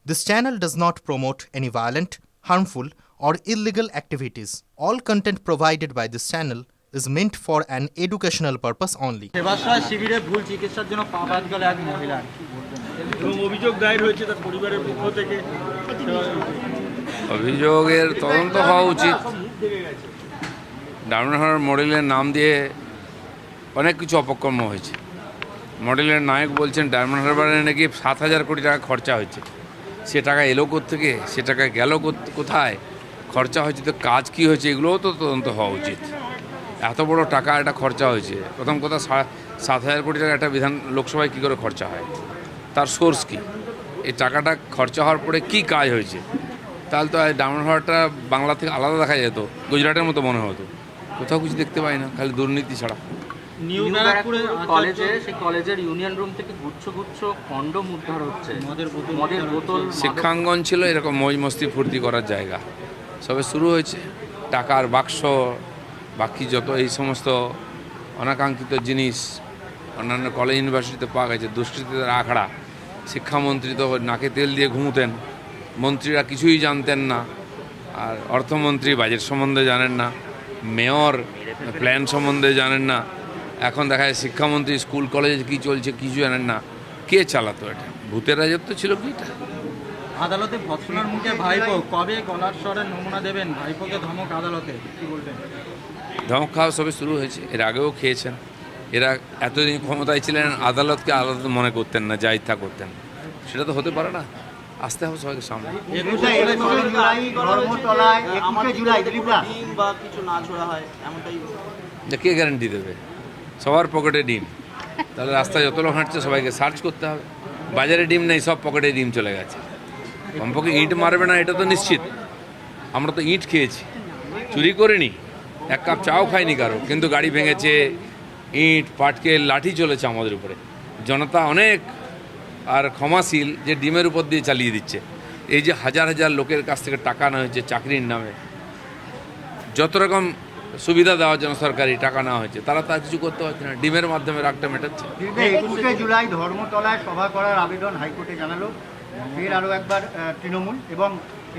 This channel does not promote any violent, harmful, or illegal activities. All content provided by this channel is meant for an educational purpose only. Sebashray শিবিরে ভুল চিকিৎসার জন্য পা বাদ গেল এক মহিলার এবং অভিযোগ দায়ের হয়েছে তার পরিবারের পক্ষ থেকে। অভিযোগের তদন্ত হওয়া উচিত। ডায়মন্ড হারবার মডেলের নাম দিয়ে অনেক কিছু অপকর্ম হয়েছে। মডেলের নায়ক বলছেন ডায়মন্ড হারবারে নাকি 7,000 কোটি টাকা খরচা হয়েছে। সে টাকা এলো কোত্থেকে, সে টাকা গেল কোথায়, খরচা হয়েছে তো কাজ কী হয়েছে, এগুলোও তো তদন্ত হওয়া উচিত। এত বড় টাকা একটা খরচা হয়েছে, প্রথম কথা 7,000 কোটি টাকা একটা লোকসভায় কী করে খরচা হয়, তার সোর্স কী, এই টাকাটা খরচা হওয়ার পরে কী কাজ হয়েছে। তাহলে তো ডায়মন্ড হারবারটা বাংলা থেকে আলাদা দেখা যেত, গুজরাটের মতো মনে হতো। কোথাও কিছু দেখতে পাই না, খালি দুর্নীতি ছাড়া। নিউ ব্যারাকপুরে কলেজে, সেই কলেজের ইউনিয়ন রুম থেকে গুচ্ছ গুচ্ছ কন্ডোম উদ্ধার হচ্ছে, মদের বোতল। শিক্ষাঙ্গন ছিল এরকম মৌজ মস্তি ফুর্তি করার জায়গা, সবে শুরু হয়েছে। টাকার বাক্স, বাকি যত এই সমস্ত অনাকাঙ্ক্ষিত জিনিস অন্যান্য কলেজ ইউনিভার্সিটিতে পাওয়া গেছে। দুষ্কৃতীদের আখড়া। শিক্ষামন্ত্রী তো নাকে তেল দিয়ে ঘুমুতেন, মন্ত্রীরা কিছুই জানতেন না, আর অর্থমন্ত্রী বাজেট সম্বন্ধে জানেন না, মেয়র প্ল্যান সম্বন্ধে জানেন না। এখন দেখা যায় শিক্ষামন্ত্রী স্কুল কলেজে কী চলছে কিছু জানেন না। কে চালাতো এটা? ভূতের রাজত্ব ছিল কি এটা? আদালতে ভৎসনার মুখে ভাইপো, কবে গলার স্বরের নমুনা দেবেন? ভাইপোকে ধমক আদালতে, কি বলবেন? ধমক খাওয়া সবে শুরু হয়েছে, এর আগেও খেয়েছেন। এরা এতদিন ক্ষমতায় ছিলেন, আদালতকে আদালত মনে করতেন না, যা ইচ্ছা করতেন। সেটা তো হতে পারে না, আসতে হবে সবাইকে সামনে। কে গ্যারান্টি দেবে? সবার পকেটে ডিম। তাহলে রাস্তায় যত লোক হাঁটছে সবাইকে সার্চ করতে হবে। বাজারে ডিম নেই, সব পকেটে ডিম চলে গেছে। কমপক্ষে ইঁট মারবে না এটা তো নিশ্চিত। আমরা তো ইঁট খেয়েছি, চুরি করিনি, এক কাপ চাও খাইনি কারো, কিন্তু গাড়ি ভেঙেছে, ইঁট পাটকেল লাঠি চলেছে আমাদের উপরে। জনতা অনেক আর ক্ষমাশীল যে ডিমের উপর দিয়ে চালিয়ে দিচ্ছে। এই যে হাজার হাজার লোকের কাছ থেকে টাকা নেওয়া হয়েছে চাকরির নামে, যত রকম সুবিধা দেওয়ার জন্য সরকারি টাকা নেওয়া হয়েছে, তারা তা কিছু করতে পারছে না, ডিমের মাধ্যমে রাগটা মেটাচ্ছে। 21শে জুলাই ধর্মতলায় সভা করার আবেদন হাইকোর্টে জানালো ফের আরও একবার তৃণমূল, এবং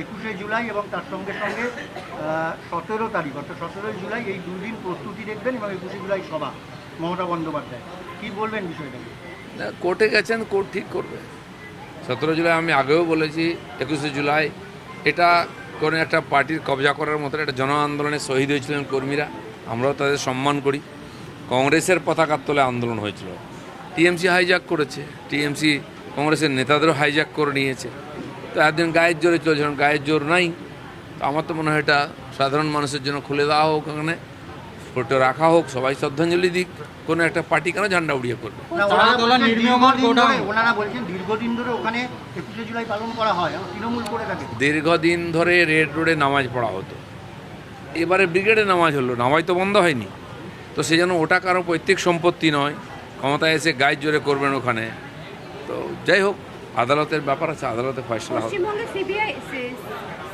21শে জুলাই এবং তার সঙ্গে সঙ্গে 17 তারিখ অর্থাৎ 17 জুলাই এই দুদিন প্রস্তুতি দেখবেন, এবং 21শে জুলাই সভা মমতা বন্দ্যোপাধ্যায়। কী বলবেন বিষয়টা? কোর্টে গেছেন, কোর্ট ঠিক করবে। 17 জুলাই আমি আগেও বলেছি, 21শে জুলাই এটা কোনো একটা পার্টির কবজা করার মতো একটা জন আন্দোলনে শহীদ হয়েছিলেন কর্মীরা, আমরাও তাদের সম্মান করি। কংগ্রেসের পতাকার তলে আন্দোলন হয়েছিল, টিএমসি হাইজ্যাক করেছে, টিএমসি কংগ্রেসের নেতাদেরও হাইজ্যাক করে নিয়েছে। তো একদিন গায়ের জোরে চলছে, গায়ের জোর নাই। তো আমার তো মনে হয় এটা সাধারণ মানুষের জন্য খুলে দেওয়া হোক, ওখানে ফটো রাখা হোক, সবাই শ্রদ্ধাঞ্জলি দিক। কোনো একটা পার্টি কেন ঝান্ডা উড়িয়ে করবে? ওনারা বলছেন দীর্ঘদিন ধরে ওখানে 21শে জুলাই পালন করা হয়, তৃণমূল করে থাকে। দীর্ঘদিন ধরে রেড রোডে নামাজ পড়া হতো, এবারে ব্রিগেডে নামাজ হলো, নামাজ তো বন্ধ হয়নি। তো সেই জন্য ওটা কারো পৈতৃক সম্পত্তি নয়, ক্ষমতায় এসে গায়ের জোরে করবেন ওখানে। তো যাই হোক, আদালতের ব্যাপার আছে, আদালতে ফয়সলা হবে। পশ্চিমবঙ্গে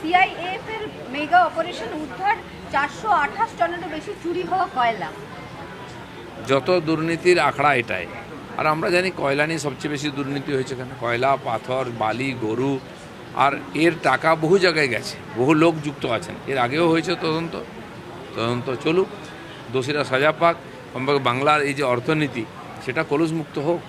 সিআইএফ এর মেগা অপারেশন উদ্ধার 428 টনেরও বেশি চুরি হওয়া কয়লা। যত দুর্নীতির আখড়া এটাই। আর আমরা জানি কয়লা নিয়ে সবচেয়ে বেশি দুর্নীতি হয়েছে এখানে। কয়লা, পাথর, বালি, গরু, আর এর টাকা বহু জায়গায় গেছে, বহু লোক যুক্ত আছেন। এর আগেও হয়েছে তদন্ত চলুক, দোষীরা সাজা পাক, বাংলার এই যে অর্থনীতি সেটা কলুষমুক্ত হোক।